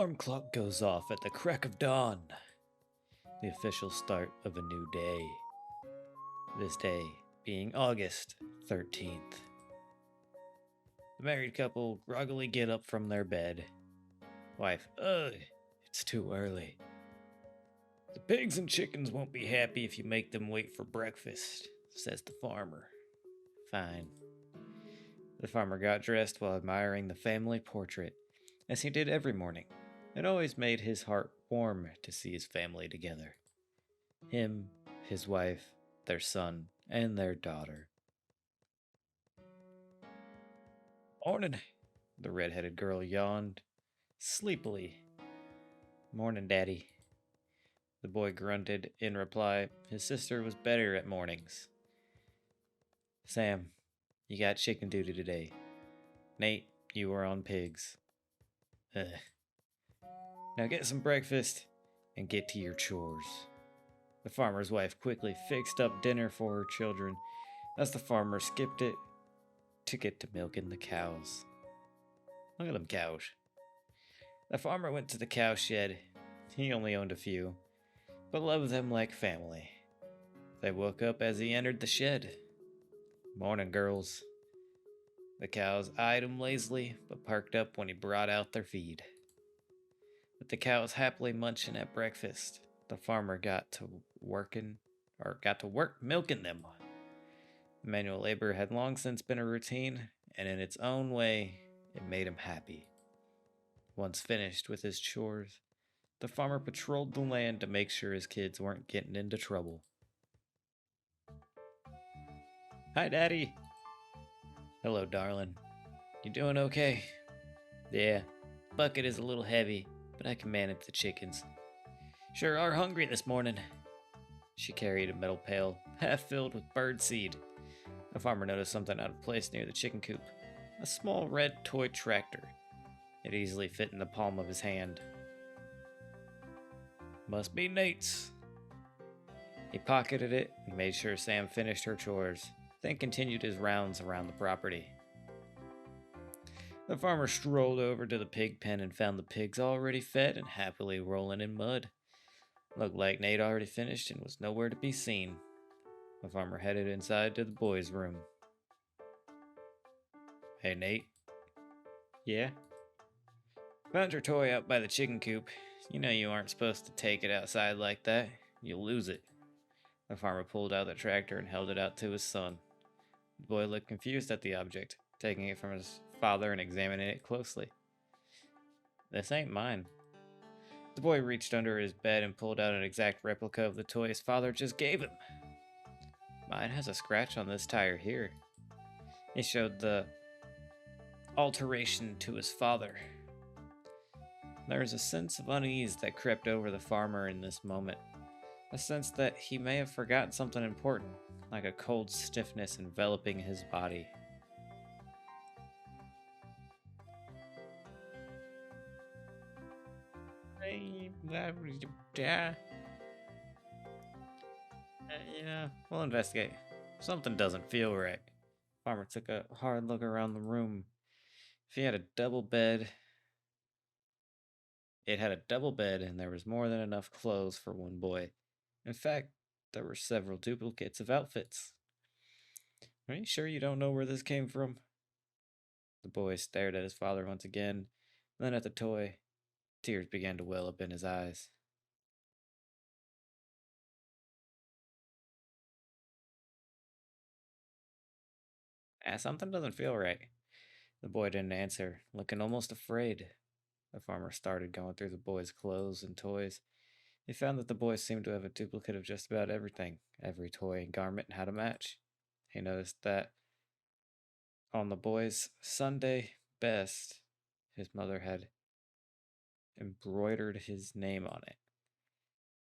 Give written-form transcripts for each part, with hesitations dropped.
Alarm clock goes off at the crack of dawn, the official start of a new day. This day being August 13th. The married couple groggily get up from their bed. Wife, ugh, it's too early. The pigs and chickens won't be happy if you make them wait for breakfast, says the farmer. Fine. The farmer got dressed while admiring the family portrait, as he did every morning. It always made his heart warm to see his family together. Him, his wife, their son, and their daughter. Morning, the red-headed girl yawned, sleepily. Morning, Daddy. The boy grunted in reply. His sister was better at mornings. Sam, you got chicken duty today. Nate, you are on pigs. Ugh. Now get some breakfast and get to your chores. The farmer's wife quickly fixed up dinner for her children as the farmer skipped it to get to milking the cows. Look at them cows. The farmer went to the cow shed. He only owned a few, but loved them like family. They woke up as he entered the shed. Morning, girls. The cows eyed him lazily, but perked up when he brought out their feed. With the cows happily munching at breakfast, the farmer got to work milking them. Manual labor had long since been a routine, and in its own way, it made him happy. Once finished with his chores, the farmer patrolled the land to make sure his kids weren't getting into trouble. Hi, Daddy. Hello, darling. You doing okay? Yeah, bucket is a little heavy, but I can manage the chickens. Sure are hungry this morning. She carried a metal pail, half filled with bird seed. The farmer noticed something out of place near the chicken coop. A small red toy tractor. It easily fit in the palm of his hand. Must be Nate's. He pocketed it and made sure Sam finished her chores, then continued his rounds around the property. The farmer strolled over to the pig pen and found the pigs already fed and happily rolling in mud. Looked like Nate already finished and was nowhere to be seen. The farmer headed inside to the boys' room. Hey, Nate. Yeah? Found your toy out by the chicken coop. You know you aren't supposed to take it outside like that. You'll lose it. The farmer pulled out the tractor and held it out to his son. The boy looked confused at the object, taking it from his father and examining it closely. This ain't mine. The boy reached under his bed and pulled out an exact replica of the toy his father just gave him. Mine has a scratch on this tire here. He showed the alteration to his father. There was a sense of unease that crept over the farmer in this moment. A sense that he may have forgotten something important, like a cold stiffness enveloping his body. Yeah, we'll investigate. Something doesn't feel right. Farmer took a hard look around the room. If he had a double bed, it had a double bed, and there was more than enough clothes for one boy. In fact, there were several duplicates of outfits. Are you sure you don't know where this came from? The boy stared at his father once again, then at the toy. Tears began to well up in his eyes. Something doesn't feel right. The boy didn't answer, looking almost afraid. The farmer started going through the boy's clothes and toys. He found that the boy seemed to have a duplicate of just about everything. Every toy and garment had a match. He noticed that on the boy's Sunday best, his mother had embroidered his name on it.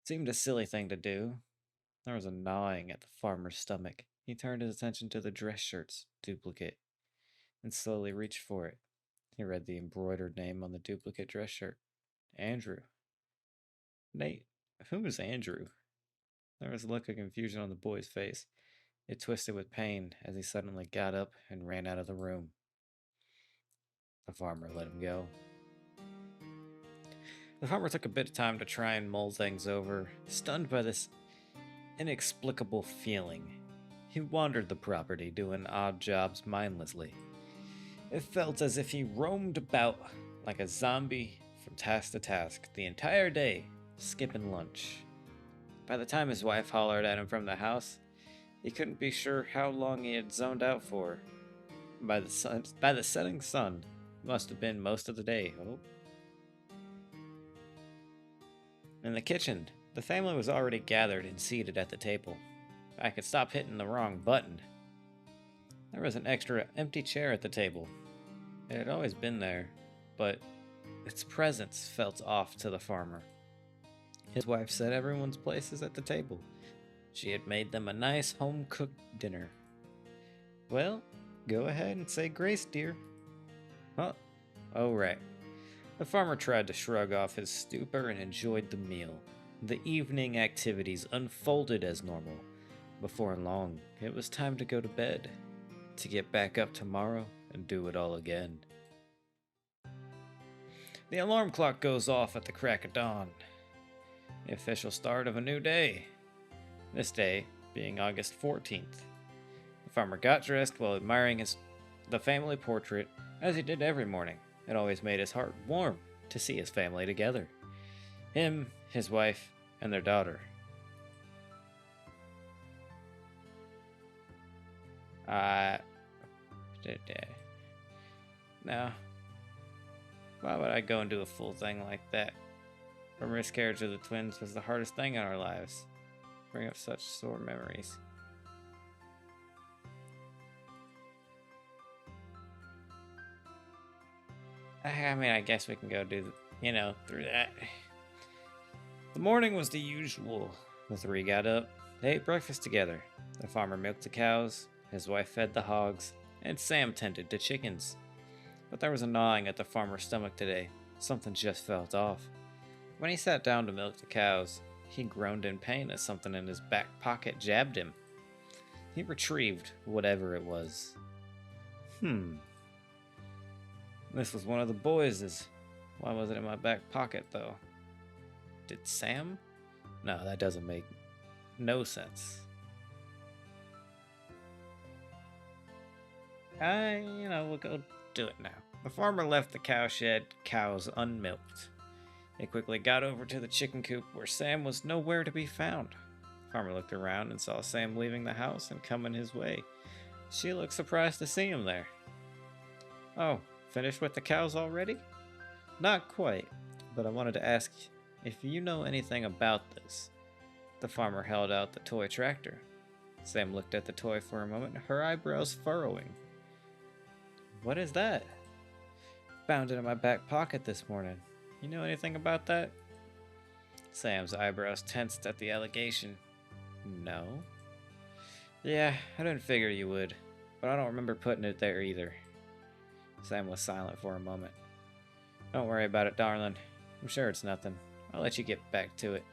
Seemed a silly thing to do. There was a gnawing at the farmer's stomach. He turned his attention to the dress shirt's duplicate and slowly reached for it. He read the embroidered name on the duplicate dress shirt. Andrew. Nate, who is Andrew? There was a look of confusion on the boy's face. It twisted with pain as he suddenly got up and ran out of the room. The farmer let him go. The farmer took a bit of time to try and mull things over, stunned by this inexplicable feeling. He wandered the property, doing odd jobs mindlessly. It felt as if he roamed about like a zombie from task to task the entire day, skipping lunch. By the time his wife hollered at him from the house, he couldn't be sure how long he had zoned out for. By the setting sun, must have been most of the day. Oh. In the kitchen, the family was already gathered and seated at the table. I could stop hitting the wrong button. There was an extra empty chair at the table. It had always been there, but its presence felt off to the farmer. His wife set everyone's places at the table. She had made them a nice home-cooked dinner. Well, go ahead and say grace, dear. Huh? Oh, right. The farmer tried to shrug off his stupor and enjoyed the meal. The evening activities unfolded as normal. Before long, it was time to go to bed, to get back up tomorrow and do it all again. The alarm clock goes off at the crack of dawn. The official start of a new day. This day being August 14th. The farmer got dressed while admiring the family portrait, as he did every morning. It always made his heart warm to see his family together. Him, his wife, and their daughter. No. Why would I go and do a full thing like that? A miscarriage of the twins was the hardest thing in our lives. Bring up such sore memories. I mean, I guess we can go do, through that. The morning was the usual. The three got up. They ate breakfast together. The farmer milked the cows, his wife fed the hogs, and Sam tended to chickens. But there was a gnawing at the farmer's stomach today. Something just felt off. When he sat down to milk the cows, he groaned in pain as something in his back pocket jabbed him. He retrieved whatever it was. This was one of the boys'. Why was it in my back pocket, though? Did Sam? No, that doesn't make no sense. We'll go do it now. The farmer left the cowshed cows unmilked. He quickly got over to the chicken coop where Sam was nowhere to be found. The farmer looked around and saw Sam leaving the house and coming his way. She looked surprised to see him there. Oh, finished with the cows already? Not quite, but I wanted to ask if you know anything about this. The farmer held out the toy tractor. Sam looked at the toy for a moment, her eyebrows furrowing. What is that? Found it in my back pocket this morning. You know anything about that? Sam's eyebrows tensed at the allegation. No. Yeah, I didn't figure you would, but I don't remember putting it there either. Sam was silent for a moment. Don't worry about it, darling. I'm sure it's nothing. I'll let you get back to it.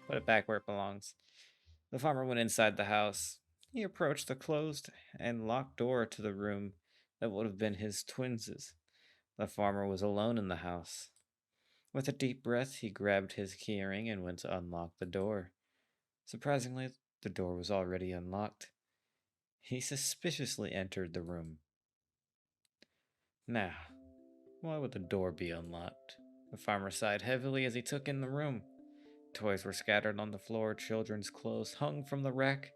Put it back where it belongs. The farmer went inside the house. He approached the closed and locked door to the room that would have been his twins'. The farmer was alone in the house. With a deep breath, he grabbed his keyring and went to unlock the door. Surprisingly, the door was already unlocked. He suspiciously entered the room. Now, why would the door be unlocked? The farmer sighed heavily as he took in the room. Toys were scattered on the floor, children's clothes hung from the rack.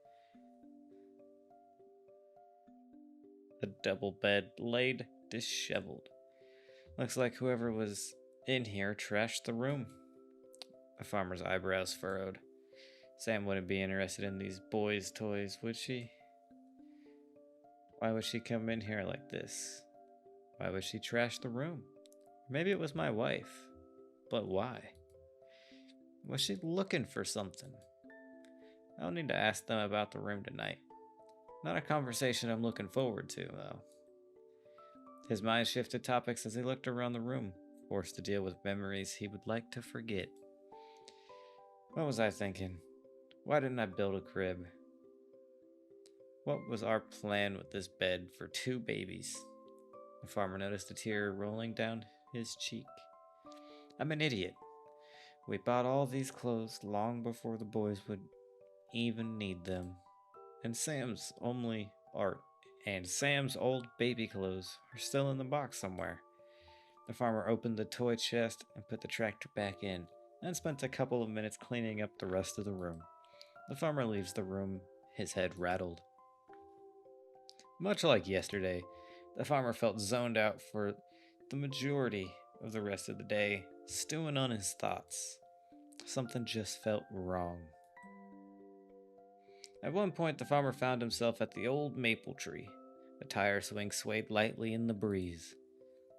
The double bed laid disheveled. Looks like whoever was in here trashed the room. The farmer's eyebrows furrowed. Sam wouldn't be interested in these boys' toys, would she? Why would she come in here like this? Why would she trash the room? Maybe it was my wife. But why? Was she looking for something? I'll need to ask them about the room tonight. Not a conversation I'm looking forward to, though. His mind shifted topics as he looked around the room, forced to deal with memories he would like to forget. What was I thinking? Why didn't I build a crib? What was our plan with this bed for 2 babies? The farmer noticed a tear rolling down his cheek. I'm an idiot. We bought all these clothes long before the boys would even need them. And Sam's old baby clothes are still in the box somewhere. The farmer opened the toy chest and put the tractor back in, then spent a couple of minutes cleaning up the rest of the room. The farmer leaves the room, his head rattled. Much like yesterday, the farmer felt zoned out for the majority of the rest of the day, stewing on his thoughts. Something just felt wrong. At one point, the farmer found himself at the old maple tree. The tire swing swayed lightly in the breeze.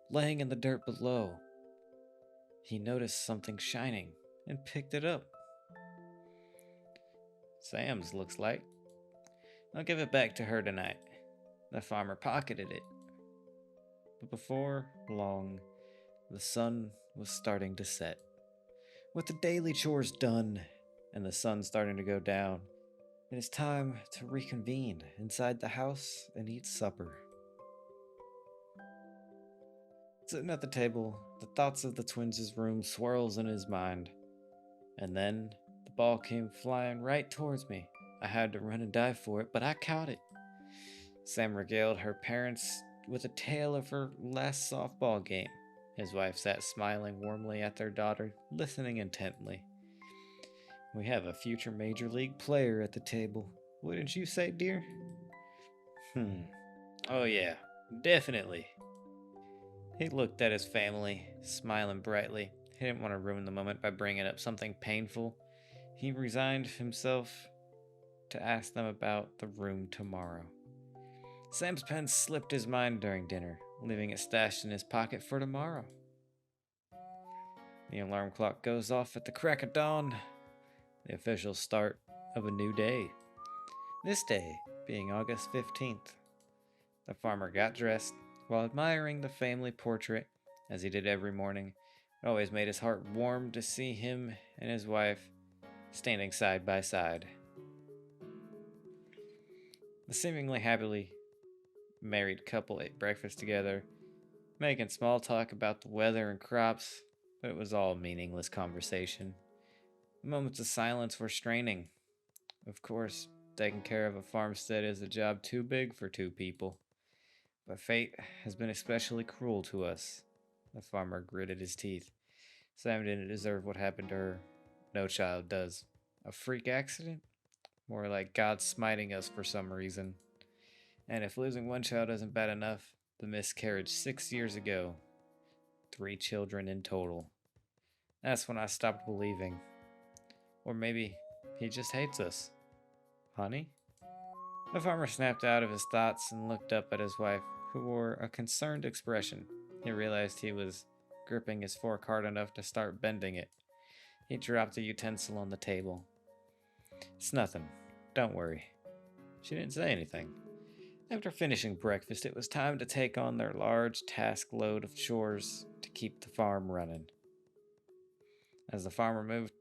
Laying in the dirt below, he noticed something shining and picked it up. Sam's, looks like. I'll give it back to her tonight. The farmer pocketed it. But before long, the sun was starting to set. With the daily chores done and the sun starting to go down, it is time to reconvene inside the house and eat supper. Sitting at the table, the thoughts of the twins' room swirls in his mind. And then the ball came flying right towards me. I had to run and dive for it, but I caught it. Sam regaled her parents with a tale of her last softball game. His wife sat smiling warmly at their daughter, listening intently. We have a future major league player at the table. Wouldn't you say, dear? Oh yeah, definitely. He looked at his family, smiling brightly. He didn't want to ruin the moment by bringing up something painful. He resigned himself to ask them about the room tomorrow. Sam's pen slipped his mind during dinner, leaving it stashed in his pocket for tomorrow. The alarm clock goes off at the crack of dawn, the official start of a new day. This day being August 15th. The farmer got dressed while admiring the family portrait, as he did every morning. It always made his heart warm to see him and his wife standing side by side. The seemingly happily married couple ate breakfast together, making small talk about the weather and crops, but it was all meaningless conversation. The moments of silence were straining. Of course, taking care of a farmstead is a job too big for 2 people. But fate has been especially cruel to us. The farmer gritted his teeth. Sam didn't deserve what happened to her. No child does. A freak accident? More like God smiting us for some reason. And if losing one child isn't bad enough, the miscarriage 6 years ago. 3 children in total. That's when I stopped believing. Or maybe he just hates us. Honey? The farmer snapped out of his thoughts and looked up at his wife, who wore a concerned expression. He realized he was gripping his fork hard enough to start bending it. He dropped the utensil on the table. It's nothing. Don't worry. She didn't say anything. After finishing breakfast, it was time to take on their large task load of chores to keep the farm running. As the farmer moved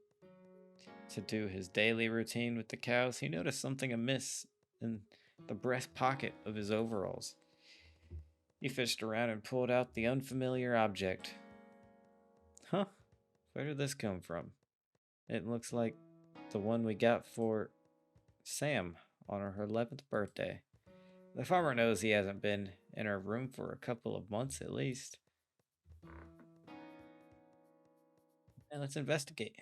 to do his daily routine with the cows, he noticed something amiss in the breast pocket of his overalls. He fished around and pulled out the unfamiliar object. Huh? Where did this come from? It looks like the one we got for Sam on her 11th birthday. The farmer knows he hasn't been in her room for a couple of months at least. And let's investigate.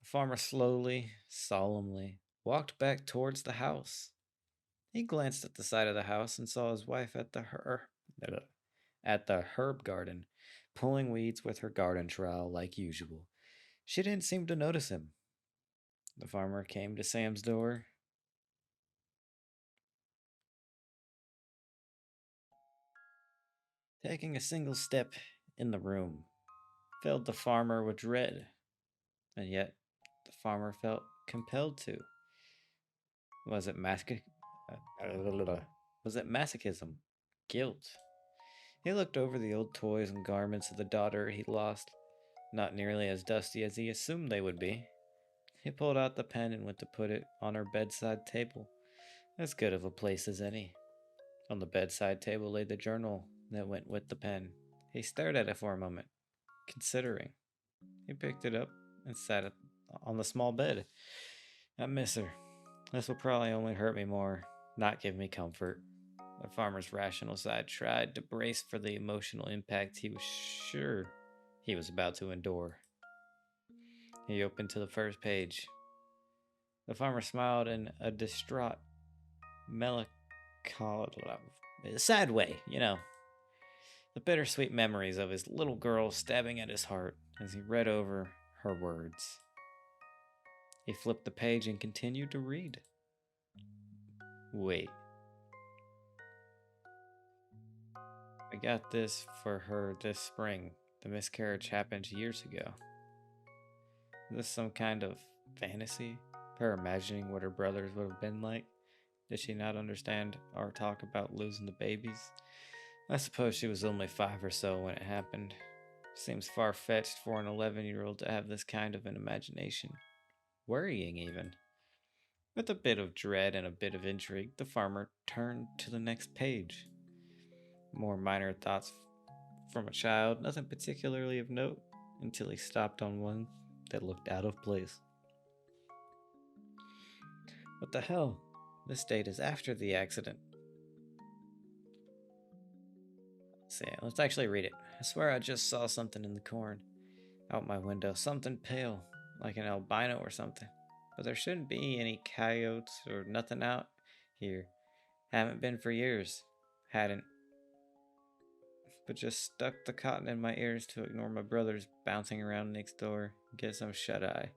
The farmer slowly, solemnly walked back towards the house. He glanced at the side of the house and saw his wife at the herb garden, pulling weeds with her garden trowel like usual. She didn't seem to notice him. The farmer came to Sam's door. Taking a single step in the room filled the farmer with dread, and yet the farmer felt compelled to. Was it was it masochism? Guilt? He looked over the old toys and garments of the daughter he lost, not nearly as dusty as he assumed they would be. He pulled out the pen and went to put it on her bedside table. As good of a place as any. On the bedside table lay the journal that went with the pen. He stared at it for a moment, considering. He picked it up and sat on the small bed. I miss her. This will probably only hurt me more, not give me comfort. The farmer's rational side tried to brace for the emotional impact he was sure he was about to endure. He opened to the first page. The farmer smiled in a distraught, melancholy, sad way, the bittersweet memories of his little girl stabbing at his heart as he read over her words. He flipped the page and continued to read. Wait. I got this for her this spring. The miscarriage happened years ago. Is this some kind of fantasy? Her imagining what her brothers would have been like? Did she not understand our talk about losing the babies? I suppose she was only 5 or so when it happened. Seems far-fetched for an 11-year-old to have this kind of an imagination. Worrying, even. With a bit of dread and a bit of intrigue, the farmer turned to the next page. More minor thoughts from a child, nothing particularly of note, until he stopped on one that looked out of place. What the hell? This date is after the accident. Let's actually read it. I swear I just saw something in the corn out my window. Something pale, like an albino or something. But there shouldn't be any coyotes or nothing out here. Haven't been for years. Hadn't. But just stuck the cotton in my ears to ignore my brothers bouncing around next door. Get some shut-eye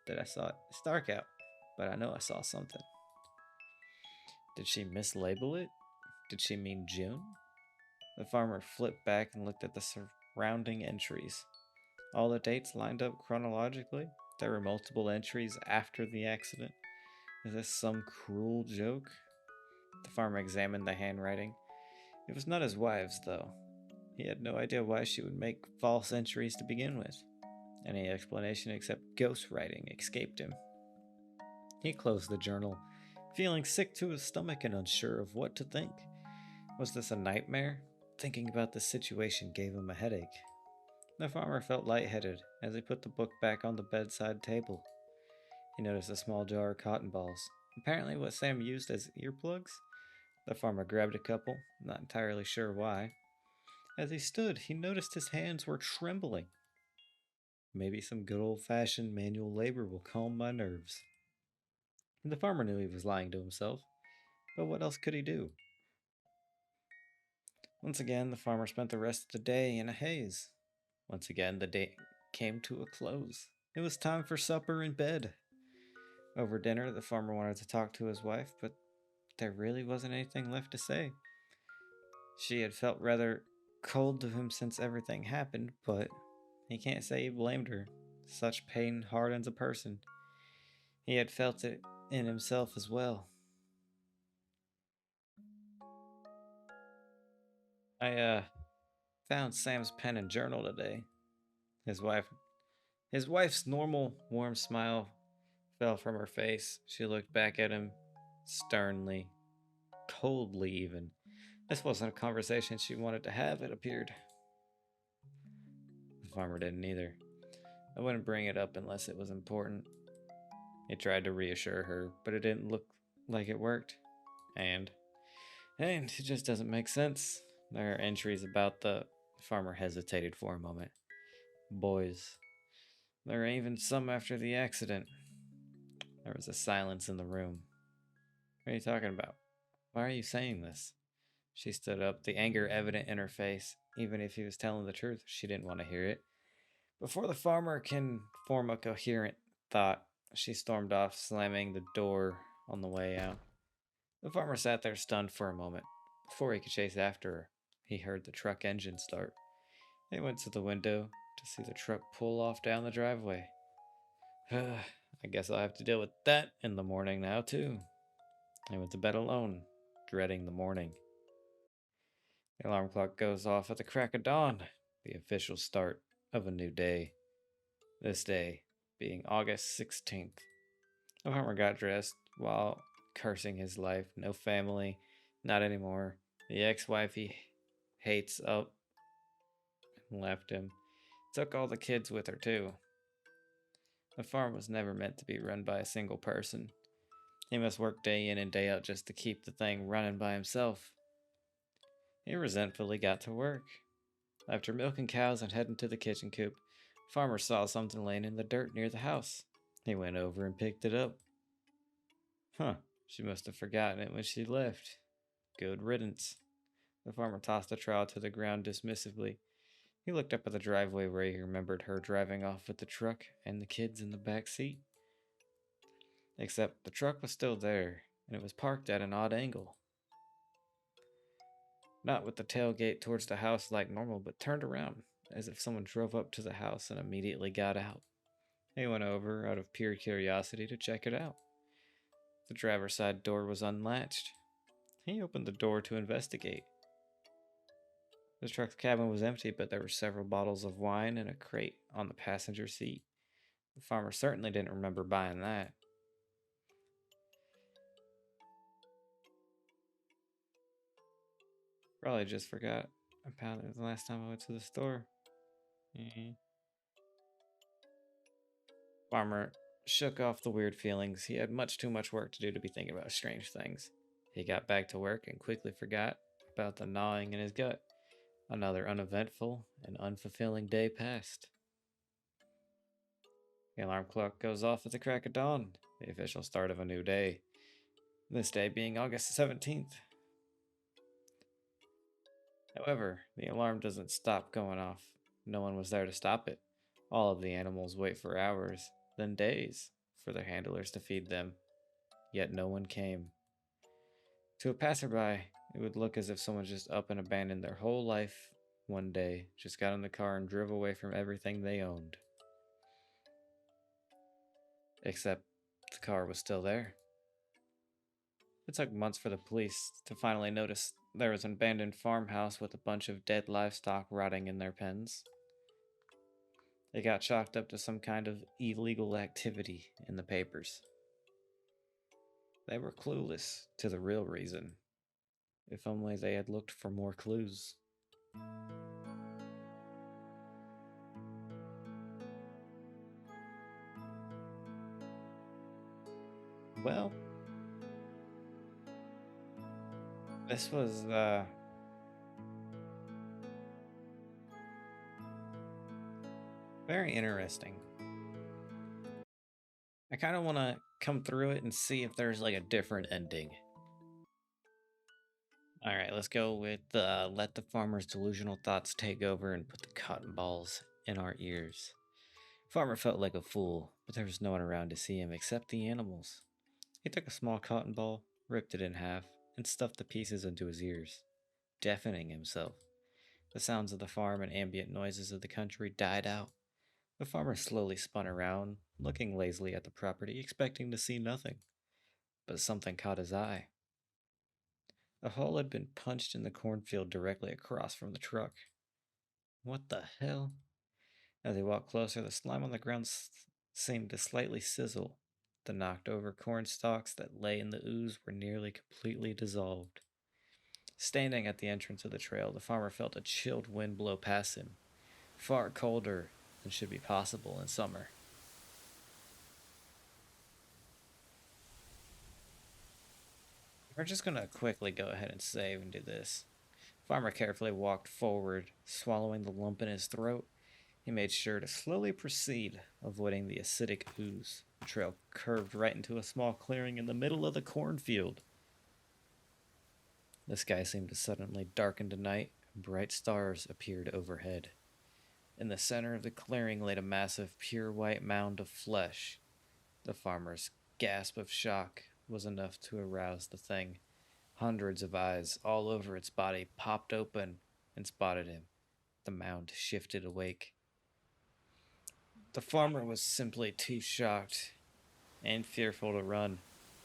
that I saw it. It's dark out, but I know I saw something. Did she mislabel it? Did she mean June? The farmer flipped back and looked at the surrounding entries. All the dates lined up chronologically. There were multiple entries after the accident. Is this some cruel joke? The farmer examined the handwriting. It was not his wife's, though. He had no idea why she would make false entries to begin with. Any explanation except ghostwriting escaped him. He closed the journal, feeling sick to his stomach and unsure of what to think. Was this a nightmare? Thinking about the situation gave him a headache. The farmer felt lightheaded as he put the book back on the bedside table. He noticed a small jar of cotton balls, apparently what Sam used as earplugs. The farmer grabbed a couple, not entirely sure why. As he stood, he noticed his hands were trembling. Maybe some good old-fashioned manual labor will calm my nerves. The farmer knew he was lying to himself, but what else could he do? Once again, the farmer spent the rest of the day in a haze. Once again, the day came to a close. It was time for supper and bed. Over dinner, the farmer wanted to talk to his wife, but there really wasn't anything left to say. She had felt rather cold to him since everything happened, but he can't say he blamed her. Such pain hardens a person. He had felt it in himself as well. I found Sam's pen and journal today. His wife's normal warm smile fell from her face. She looked back at him sternly, coldly even. This wasn't a conversation she wanted to have, it appeared. The farmer didn't either. I wouldn't bring it up unless it was important. He tried to reassure her, but it didn't look like it worked. And it just doesn't make sense. There are entries about the farmer hesitated for a moment. Boys. There are even some after the accident. There was a silence in the room. What are you talking about? Why are you saying this? She stood up, the anger evident in her face. Even if he was telling the truth, she didn't want to hear it. Before the farmer can form a coherent thought, she stormed off, slamming the door on the way out. The farmer sat there stunned for a moment. Before he could chase after her, he heard the truck engine start. He went to the window to see the truck pull off down the driveway. I guess I'll have to deal with that in the morning now, too. He went to bed alone, dreading the morning. The alarm clock goes off at the crack of dawn, the official start of a new day. This day being August 16th. The farmer got dressed while cursing his life. No family, not anymore. The ex-wife he hates up left him. Took all the kids with her, too. The farm was never meant to be run by a single person. He must work day in and day out just to keep the thing running by himself. He resentfully got to work. After milking cows and heading to the kitchen coop, Farmer saw something laying in the dirt near the house. He went over and picked it up. Huh, she must have forgotten it when she left. Good riddance. The farmer tossed the trowel to the ground dismissively. He looked up at the driveway where he remembered her driving off with the truck and the kids in the back seat. Except the truck was still there, and it was parked at an odd angle. Not with the tailgate towards the house like normal, but turned around, as if someone drove up to the house and immediately got out. He went over out of pure curiosity to check it out. The driver's side door was unlatched. He opened the door to investigate. The truck's cabin was empty, but there were several bottles of wine and a crate on the passenger seat. The farmer certainly didn't remember buying that. Probably just forgot about it the last time I went to the store. Farmer shook off the weird feelings. He had much too much work to do to be thinking about strange things. He got back to work and quickly forgot about the gnawing in his gut. Another uneventful and unfulfilling day passed. The alarm clock goes off at the crack of dawn, the official start of a new day. This day being August 17th. However, the alarm doesn't stop going off. No one was there to stop it. All of the animals wait for hours, then days, for their handlers to feed them. Yet no one came. To a passerby, it would look as if someone just up and abandoned their whole life one day, just got in the car and drove away from everything they owned. Except the car was still there. It took months for the police to finally notice there was an abandoned farmhouse with a bunch of dead livestock rotting in their pens. It got chalked up to some kind of illegal activity in the papers. They were clueless to the real reason. If only they had looked for more clues. Well, this was very interesting. I kind of want to come through it and see if there's like a different ending. Alright, let's go with let the farmer's delusional thoughts take over and put the cotton balls in our ears. Farmer felt like a fool, but there was no one around to see him except the animals. He took a small cotton ball, ripped it in half, and stuffed the pieces into his ears, deafening himself. The sounds of the farm and ambient noises of the country died out. The farmer slowly spun around, looking lazily at the property, expecting to see nothing. But something caught his eye. A hole had been punched in the cornfield directly across from the truck. What the hell? As he walked closer, the slime on the ground seemed to slightly sizzle. The knocked over corn stalks that lay in the ooze were nearly completely dissolved. Standing at the entrance of the trail, the farmer felt a chilled wind blow past him, far colder than should be possible in summer. We're just gonna quickly go ahead and save and do this. Farmer carefully walked forward, swallowing the lump in his throat. He made sure to slowly proceed, avoiding the acidic ooze. The trail curved right into a small clearing in the middle of the cornfield. The sky seemed to suddenly darken to night, and bright stars appeared overhead. In the center of the clearing lay a massive, pure white mound of flesh. The farmer's gasp of shock was enough to arouse the thing. Hundreds of eyes all over its body popped open and spotted him. The mound shifted awake. The farmer was simply too shocked and fearful to run.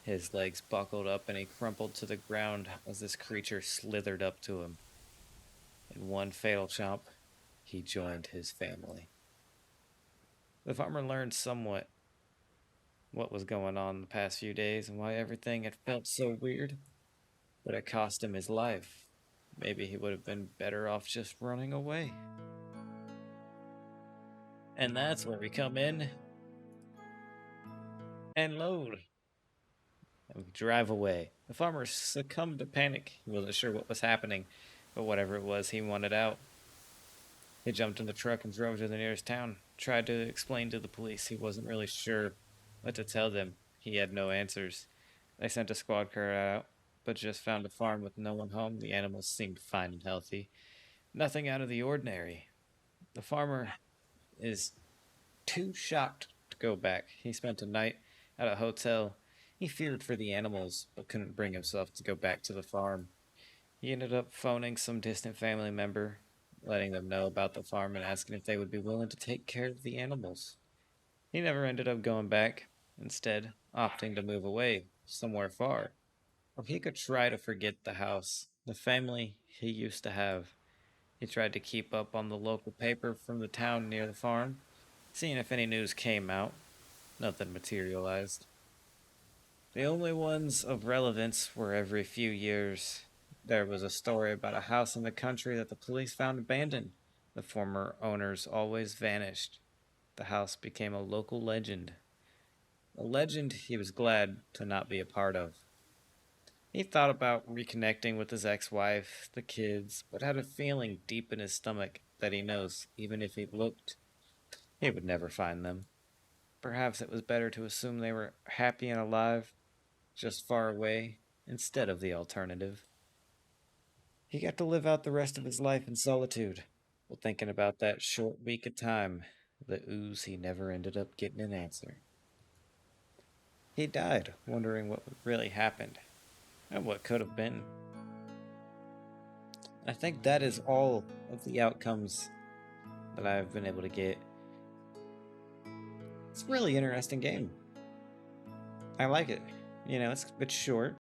His legs buckled up and he crumpled to the ground as this creature slithered up to him. In one fatal chomp, he joined his family. The farmer learned somewhat what was going on the past few days and why everything had felt so weird, but it cost him his life. Maybe he would have been better off just running away. And that's where we come in and load. And we drive away. The farmer succumbed to panic. He wasn't sure what was happening, but whatever it was, he wanted out. He jumped in the truck and drove to the nearest town. Tried to explain to the police he wasn't really sure what to tell them. He had no answers. They sent a squad car out, but just found a farm with no one home. The animals seemed fine and healthy. Nothing out of the ordinary. The farmer is too shocked to go back. He spent a night at a hotel. He feared for the animals, but couldn't bring himself to go back to the farm. He ended up phoning some distant family member, letting them know about the farm and asking if they would be willing to take care of the animals. He never ended up going back, instead, opting to move away, somewhere far. Or he could try to forget the house, the family he used to have. He tried to keep up on the local paper from the town near the farm, seeing if any news came out. Nothing materialized. The only ones of relevance were every few years. There was a story about a house in the country that the police found abandoned. The former owners always vanished. The house became a local legend. A legend he was glad to not be a part of. He thought about reconnecting with his ex wife, the kids, but had a feeling deep in his stomach that he knows, even if he looked, he would never find them. Perhaps it was better to assume they were happy and alive, just far away, instead of the alternative. He got to live out the rest of his life in solitude, while thinking about that short week of time, the ooze he never ended up getting an answer. He died, wondering what really happened, and what could have been. I think that is all of the outcomes that I've been able to get. It's a really interesting game. I like it. You know, it's a bit short.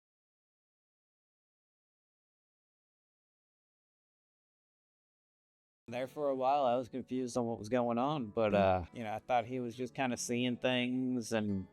There for a while, I was confused on what was going on, but I thought he was just kind of seeing things and